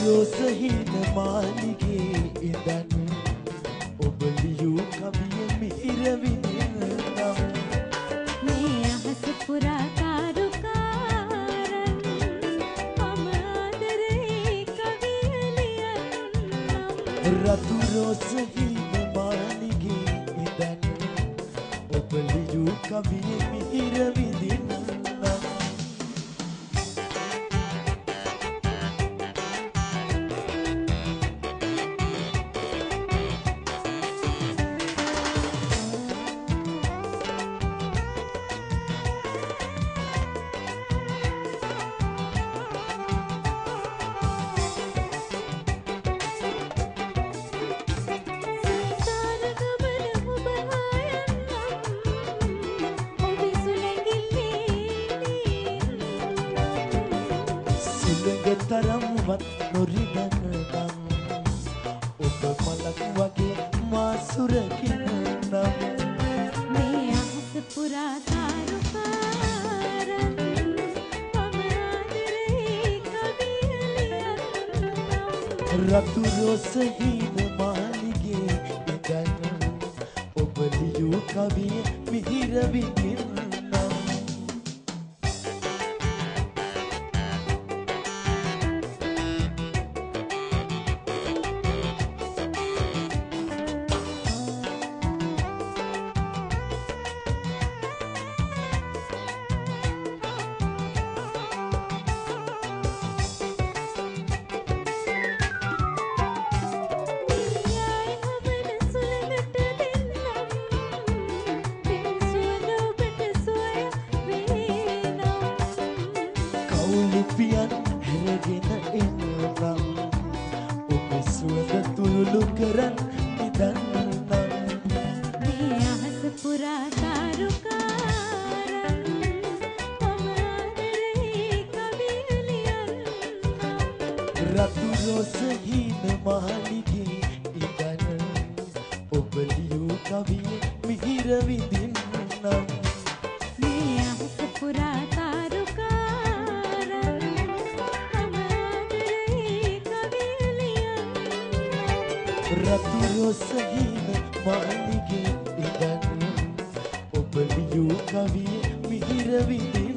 රෝසහින මාලිගේ ඉඳන් ඔබ ලියූ කවිය මිහිර විඳින්නම් මේ අහස පුරා තාරුකාරන් මම ආදරේ කවිය ලියන්නම් රතු රෝසහින මාලිගේ ඉඳන් ඔබ ලියූ කවිය මිහිර විඳින්නම් තරම්වත් නොරිදනනම් ඔබ මලක් වගේ මා සුරකින්නම් මේ අහස පුරා තාරුකාරන් මම ආදරේ කවිය ලියන්නම් රතු රෝසහින මාලිගේ ඉඳන් ඔබ ලියූ කවිය මිහිර විඳින්නම් ලිපියන් හැරගෙන එන්නම් ඔබ සුවඳ තුරුළු කරන් නිදන්නම් මේ අහස පුරා තාරුකාරන් මම ආදරේ කවිය ලියන්නම් රතු රෝසහින මාලිගේ ඉඳන් ඔබ ලියූ කවිය මිහිර විඳින්නම් මේ අහස පුරා රතු රෝසහින මාලිගේ ඉඳන් ඔබ ලියූ කවිය මිහිර විඳින්නම්